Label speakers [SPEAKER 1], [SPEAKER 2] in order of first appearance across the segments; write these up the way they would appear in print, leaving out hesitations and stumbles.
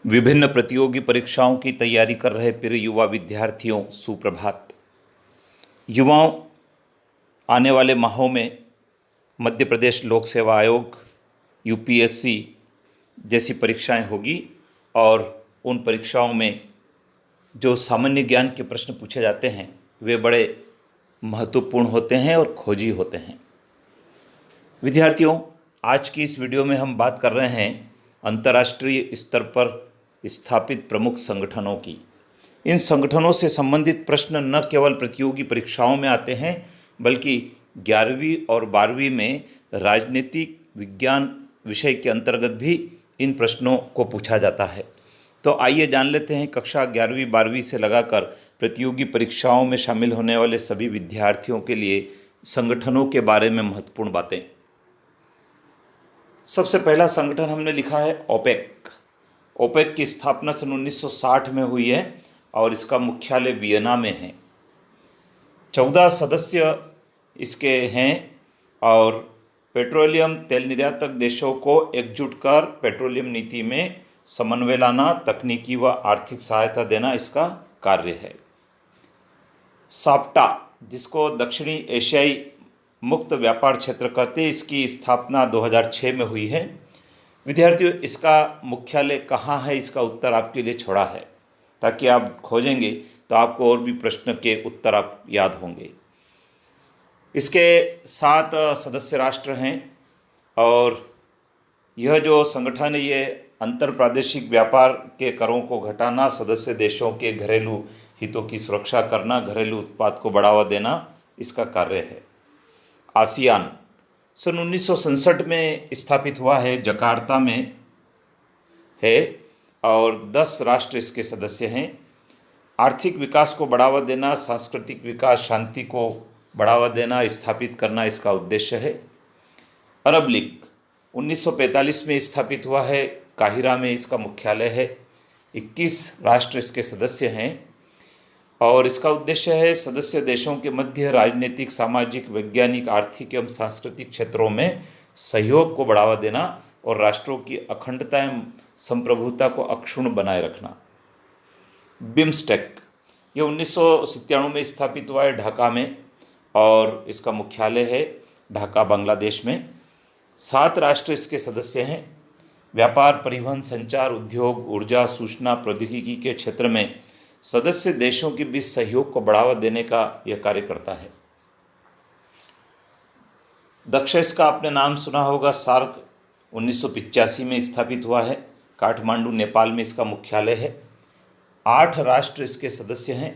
[SPEAKER 1] विभिन्न प्रतियोगी परीक्षाओं की तैयारी कर रहे प्रिय युवा विद्यार्थियों, सुप्रभात। युवाओं, आने वाले माहों में मध्य प्रदेश लोक सेवा आयोग यूपीएससी जैसी परीक्षाएं होगी और उन परीक्षाओं में जो सामान्य ज्ञान के प्रश्न पूछे जाते हैं वे बड़े महत्वपूर्ण होते हैं और खोजी होते हैं। विद्यार्थियों, आज की इस वीडियो में हम बात कर रहे हैं अंतर्राष्ट्रीय स्तर पर स्थापित प्रमुख संगठनों की। इन संगठनों से संबंधित प्रश्न न केवल प्रतियोगी परीक्षाओं में आते हैं बल्कि 11वीं और 12वीं में राजनीतिक विज्ञान विषय के अंतर्गत भी इन प्रश्नों को पूछा जाता है। तो आइए जान लेते हैं कक्षा 11वीं 12वीं से लगाकर प्रतियोगी परीक्षाओं में शामिल होने वाले सभी विद्यार्थियों के लिए संगठनों के बारे में महत्वपूर्ण बातें। सबसे पहला संगठन हमने लिखा है ओपेक। ओपेक की स्थापना सन 1960 में हुई है और इसका मुख्यालय वियना में है। 14 सदस्य इसके हैं और पेट्रोलियम तेल निर्यातक देशों को एकजुट कर पेट्रोलियम नीति में समन्वय लाना, तकनीकी व आर्थिक सहायता देना इसका कार्य है। साप्टा, जिसको दक्षिणी एशियाई मुक्त व्यापार क्षेत्र कहते हैं, इसकी स्थापना 2006 में हुई है। विद्यार्थियों, इसका मुख्यालय कहाँ है, इसका उत्तर आपके लिए छोड़ा है ताकि आप खोजेंगे तो आपको और भी प्रश्न के उत्तर आप याद होंगे। इसके 7 सदस्य राष्ट्र हैं और यह जो संगठन है ये अंतर प्रादेशिक व्यापार के करों को घटाना, सदस्य देशों के घरेलू हितों की सुरक्षा करना, घरेलू उत्पाद को बढ़ावा देना इसका कार्य है। आसियान सन 1967 में स्थापित हुआ है, जकार्ता में है और 10 राष्ट्र इसके सदस्य हैं। आर्थिक विकास को बढ़ावा देना, सांस्कृतिक विकास, शांति को बढ़ावा देना, स्थापित करना इसका उद्देश्य है। अरब लीग 1945 में स्थापित हुआ है, काहिरा में इसका मुख्यालय है। 21 राष्ट्र इसके सदस्य हैं और इसका उद्देश्य है सदस्य देशों के मध्य राजनीतिक, सामाजिक, वैज्ञानिक, आर्थिक एवं सांस्कृतिक क्षेत्रों में सहयोग को बढ़ावा देना और राष्ट्रों की अखंडता एवं संप्रभुता को अक्षुण्ण बनाए रखना। बिम्स्टेक ये 1997 में स्थापित हुआ है ढाका में और इसका मुख्यालय है ढाका, बांग्लादेश में। 7 राष्ट्र इसके सदस्य हैं। व्यापार, परिवहन, संचार, उद्योग, ऊर्जा, सूचना प्रौद्योगिकी के क्षेत्र में सदस्य देशों के बीच सहयोग को बढ़ावा देने का यह कार्य करता है। दक्षिण का आपने नाम सुना होगा, सार्क 1985 में स्थापित हुआ है, काठमांडू, नेपाल में इसका मुख्यालय है। 8 राष्ट्र इसके सदस्य हैं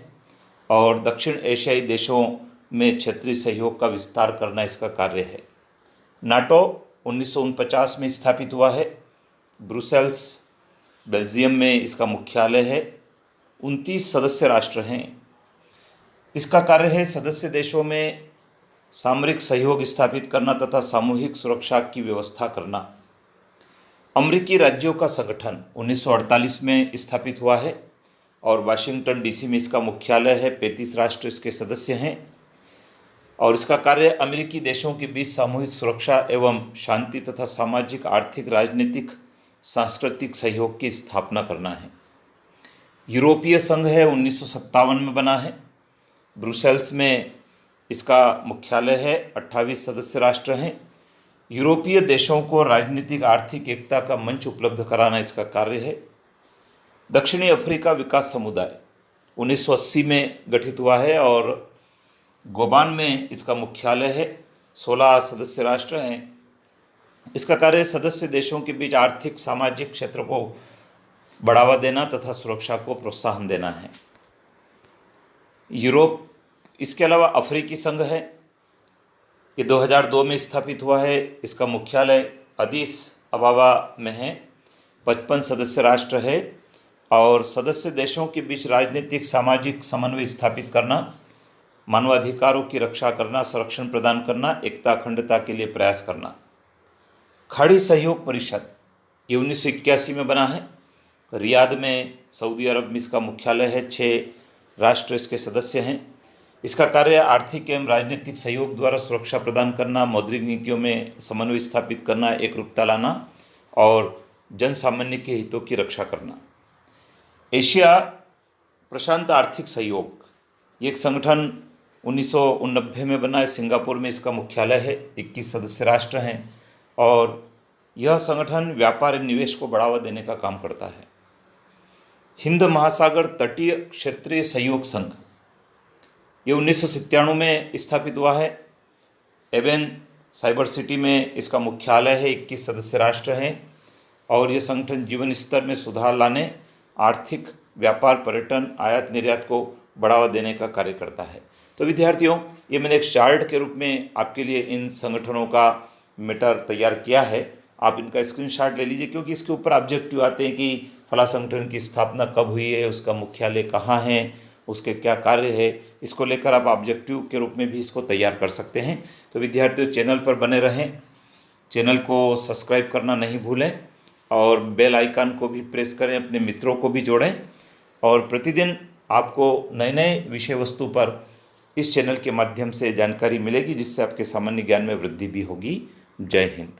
[SPEAKER 1] और दक्षिण एशियाई देशों में क्षेत्रीय सहयोग का विस्तार करना इसका कार्य है। नाटो 1949 में स्थापित हुआ है, ब्रुसेल्स, बेल्जियम में इसका मुख्यालय है। 29 सदस्य राष्ट्र हैं। इसका कार्य है सदस्य देशों में सामरिक सहयोग स्थापित करना तथा सामूहिक सुरक्षा की व्यवस्था करना। अमेरिकी राज्यों का संगठन 1948 में स्थापित हुआ है और वाशिंगटन डीसी में इसका मुख्यालय है। 35 राष्ट्र इसके सदस्य हैं और इसका कार्य अमेरिकी देशों के बीच सामूहिक सुरक्षा एवं शांति तथा सामाजिक, आर्थिक, राजनीतिक, सांस्कृतिक सहयोग की स्थापना करना है। यूरोपीय संघ है, 1957 में बना है। ब्रुसेल्स में इसका मुख्यालय है। 28 सदस्य राष्ट्र हैं। यूरोपीय देशों को राजनीतिक, आर्थिक एकता का मंच उपलब्ध कराना इसका कार्य है। दक्षिणी अफ्रीका विकास समुदाय 1980 में गठित हुआ है और गोबान में इसका मुख्यालय है। 16 सदस्य राष्ट्र हैं। इसका कार्य सदस्य देशों के बीच आर्थिक, सामाजिक क्षेत्र को बढ़ावा देना तथा सुरक्षा को प्रोत्साहन देना है। यूरोप, इसके अलावा अफ्रीकी संघ है, ये 2002 में स्थापित हुआ है। इसका मुख्यालय अदीस अबाबा में है। 55 सदस्य राष्ट्र है और सदस्य देशों के बीच राजनीतिक, सामाजिक समन्वय स्थापित करना, मानवाधिकारों की रक्षा करना, संरक्षण प्रदान करना, एकता, अखंडता के लिए प्रयास करना। खाड़ी सहयोग परिषद ये 1981 में बना है। रियाद में, सऊदी अरब में इसका मुख्यालय है। 6 राष्ट्र इसके सदस्य हैं। इसका कार्य आर्थिक एवं राजनीतिक सहयोग द्वारा सुरक्षा प्रदान करना, मौद्रिक नीतियों में समन्वय स्थापित करना, एकरूपता लाना और जन सामान्य के हितों की रक्षा करना। एशिया प्रशांत आर्थिक सहयोग, ये एक संगठन 1990 में बना है। सिंगापुर में इसका मुख्यालय है। 21 सदस्य राष्ट्र हैं और यह संगठन व्यापार एवं निवेश को बढ़ावा देने का काम करता है। हिंद महासागर तटीय क्षेत्रीय सहयोग संघ, ये 1997 में स्थापित हुआ है। एवेन साइबर सिटी में इसका मुख्यालय है। 21 सदस्य राष्ट्र हैं और यह संगठन जीवन स्तर में सुधार लाने, आर्थिक, व्यापार, पर्यटन, आयात निर्यात को बढ़ावा देने का कार्य करता है। तो विद्यार्थियों, ये मैंने एक चार्ट के रूप में आपके लिए इन संगठनों का मैटर तैयार किया है। आप इनका स्क्रीनशॉट ले लीजिए, क्योंकि इसके ऊपर ऑब्जेक्टिव आते हैं कि फला संगठन की स्थापना कब हुई है, उसका मुख्यालय कहाँ है, उसके क्या कार्य है। इसको लेकर आप ऑब्जेक्टिव के रूप में भी इसको तैयार कर सकते हैं। तो विद्यार्थियों, चैनल पर बने रहें, चैनल को सब्सक्राइब करना नहीं भूलें और बेल आइकन को भी प्रेस करें, अपने मित्रों को भी जोड़ें और प्रतिदिन आपको नए नए विषय वस्तु पर इस चैनल के माध्यम से जानकारी मिलेगी, जिससे आपके सामान्य ज्ञान में वृद्धि भी होगी। जय हिंद।